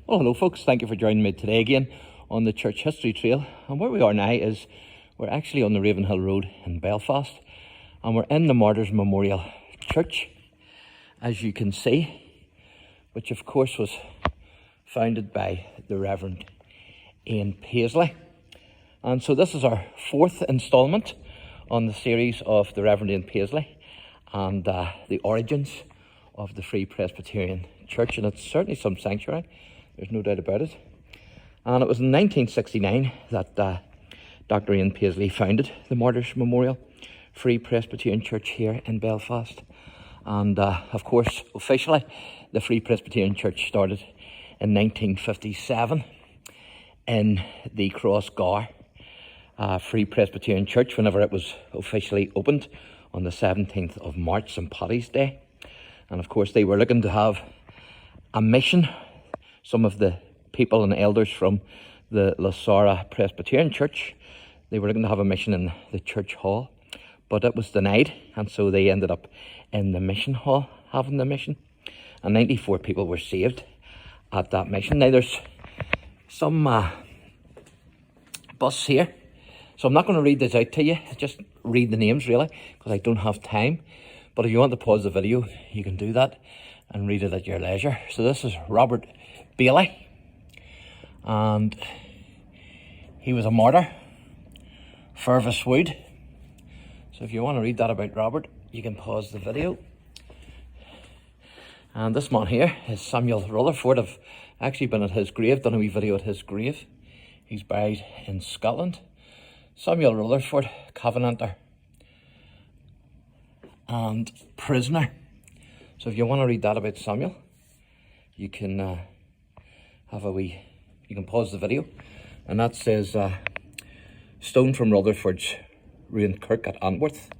Well, hello folks, thank you for joining me today again on the Church History Trail. And where we are now is we're actually on the Ravenhill Road in Belfast, and we're in the Martyrs Memorial Church, as you can see, which of course was founded by the Reverend Ian Paisley. And so this is our fourth instalment on the series of the Reverend Ian Paisley and the origins of the Free Presbyterian Church, and it's certainly some sanctuary. There's no doubt about it. And it was in 1969 that Dr. Ian Paisley founded the Martyrs Memorial Free Presbyterian Church here in Belfast. And of course, officially, the Free Presbyterian Church started in 1957 in the Crossgar Free Presbyterian Church, whenever it was officially opened on the 17th of March, St. Paddy's Day. And of course, they were looking to have a mission. Some of the people and elders from the Lasara Presbyterian Church, they were looking to have a mission in the church hall, but it was denied, and so they ended up in the mission hall having the mission, and 94 people were saved at that mission. Now there's some busts here, so I'm not going to read this out to you, just read the names really, because I don't have time. But if you want to pause the video, you can do that and read it at your leisure. So this is Robert Bailey, and he was a martyr. Fervus Wood. So if you want to read that about Robert, you can pause the video. And this man here is Samuel Rutherford. I've actually been at his grave, done a wee video at his grave. He's buried in Scotland. Samuel Rutherford, Covenanter and prisoner. So if you want to read that about Samuel, you can you can pause the video. And that says, stone from Rutherford's ruined kirk at Antworth.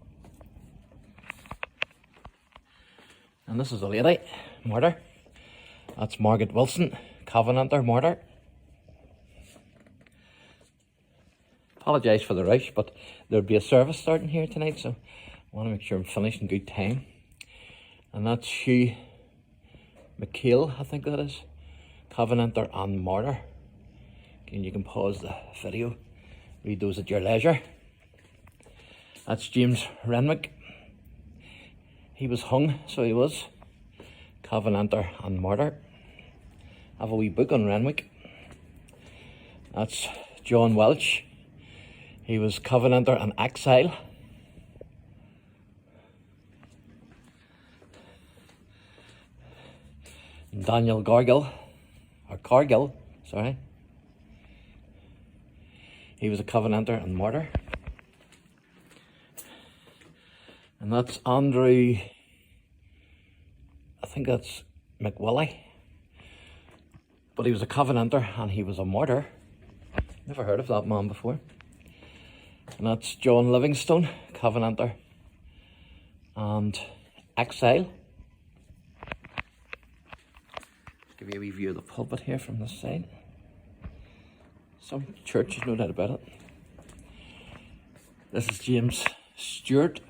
And this is a lady, martyr. That's Margaret Wilson, Covenanter, martyr. Apologise for the rush, but there'll be a service starting here tonight, so I want to make sure I'm finished in good time. And that's Hugh McHale, I think that is, Covenanter and martyr. Again, you can pause the video, read those at your leisure. That's James Renwick. He was hung, so he was, Covenanter and martyr. I have a wee book on Renwick. That's John Welch. He was Covenanter and exile. Daniel Cargill, sorry. He was a Covenanter and martyr. And that's Andrew, I think that's McWillie. But he was a Covenanter and he was a martyr. Never heard of that man before. And that's John Livingstone, Covenanter and exile. Give you a wee view of the pulpit here from this side. Some churches, no doubt about it. This is James Stewart.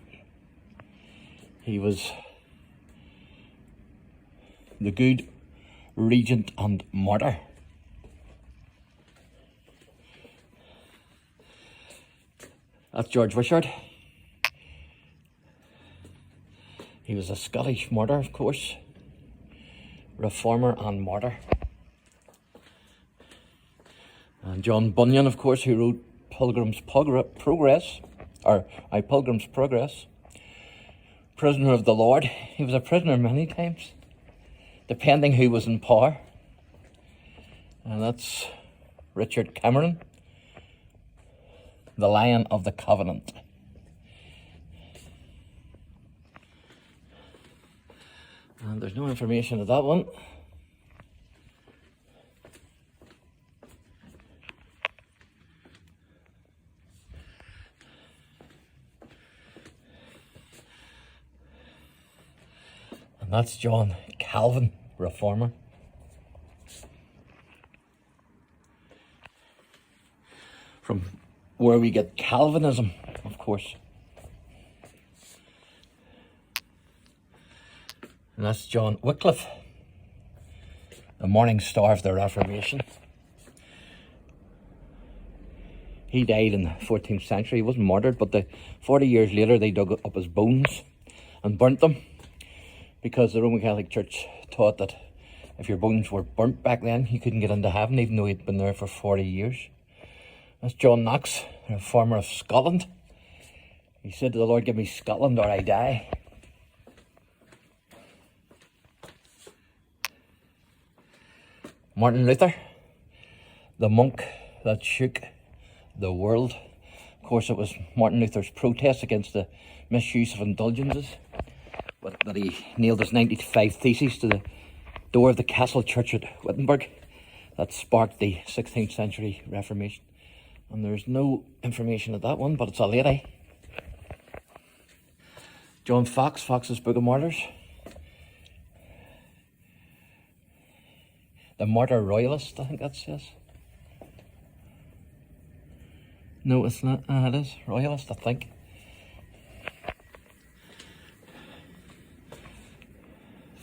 He was the good regent and martyr. That's George Wishart. He was a Scottish martyr, of course. Reformer and martyr. And John Bunyan, of course, who wrote Pilgrim's Progress. Prisoner of the Lord. He was a prisoner many times, depending who was in power. And that's Richard Cameron, the Lion of the Covenant. And there's no information of that one. And that's John Calvin, Reformer. From where we get Calvinism, of course. And that's John Wycliffe, the morning star of the Reformation. He died in the 14th century. He wasn't martyred, but 40 years later they dug up his bones and burnt them, because the Roman Catholic Church taught that if your bones were burnt back then, you couldn't get into heaven, even though he'd been there for 40 years. That's John Knox, a reformer of Scotland. He said to the Lord, "Give me Scotland or I die." Martin Luther, the monk that shook the world. Of course, it was Martin Luther's protest against the misuse of indulgences, but that he nailed his 95 Theses to the door of the castle church at Wittenberg that sparked the 16th century Reformation. And there's no information of that one, but it's a lady. John Foxe, Foxe's Book of Martyrs. The Martyr Royalist, I think that says. No, it's not. It is Royalist, I think.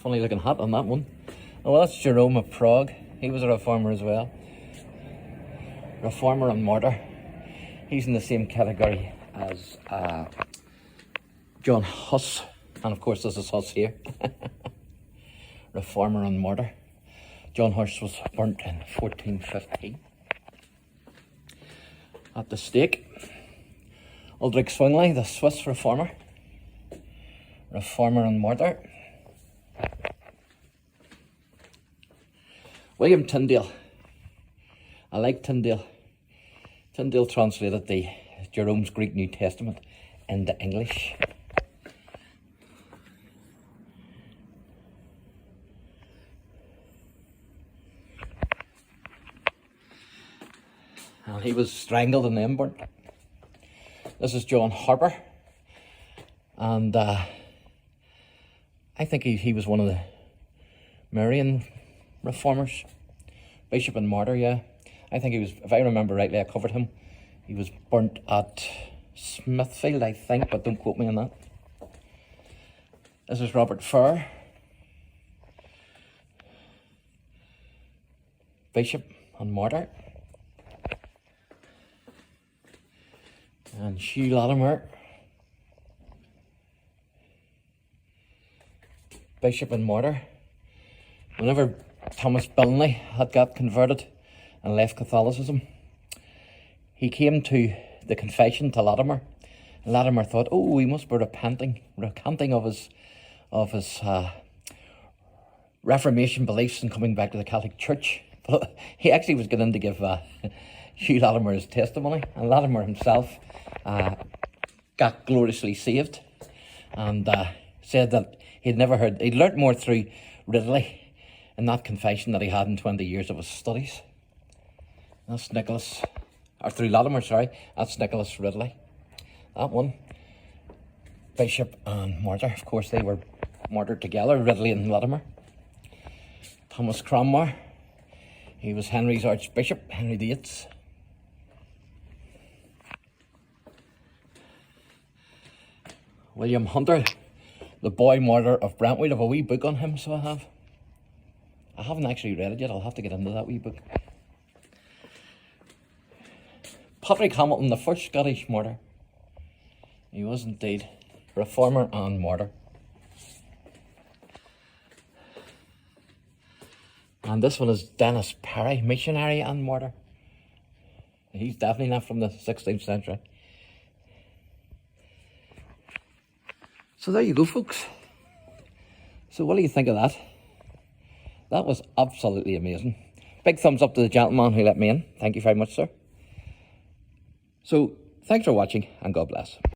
Funny looking hat on that one. Oh, well, that's Jerome of Prague. He was a reformer as well. Reformer and martyr. He's in the same category as John Huss. And of course, this is Huss here. Reformer and martyr. John Huss was burnt in 1415 at the stake. Ulrich Zwingli, the Swiss reformer. Reformer and martyr. William Tyndale. I like Tyndale. Tyndale translated the Jerome's Greek New Testament into English. And he was strangled and then burnt. This is John Harper. And I think he was one of the Marian reformers. Bishop and martyr, yeah. I think he was, if I remember rightly, I covered him. He was burnt at Smithfield, I think, but don't quote me on that. This is Robert Farr. Bishop and martyr. And Hugh Latimer, Bishop and martyr. Whenever Thomas Bilney had got converted and left Catholicism, he came to the confession to Latimer. And Latimer thought, oh, he must be recanting of his Reformation beliefs and coming back to the Catholic Church. But he actually was going to give Hugh Latimer his testimony, and Latimer himself got gloriously saved, and said that he'd learnt more through Ridley in that confession that he had in 20 years of his studies. That's through Latimer, sorry, that's Nicholas Ridley. That one, Bishop and martyr, of course they were martyred together, Ridley and Latimer. Thomas Cranmer, he was Henry's Archbishop, Henry VIII. William Hunter, the boy martyr of Brentwood. I have a wee book on him, so I have. I haven't actually read it yet, I'll have to get into that wee book. Patrick Hamilton, the first Scottish martyr. He was indeed reformer and martyr. And this one is Dennis Perry, missionary and martyr. He's definitely not from the 16th century. So there you go, folks. So what do you think of that? That was absolutely amazing. Big thumbs up to the gentleman who let me in. Thank you very much, sir. So thanks for watching, and God bless.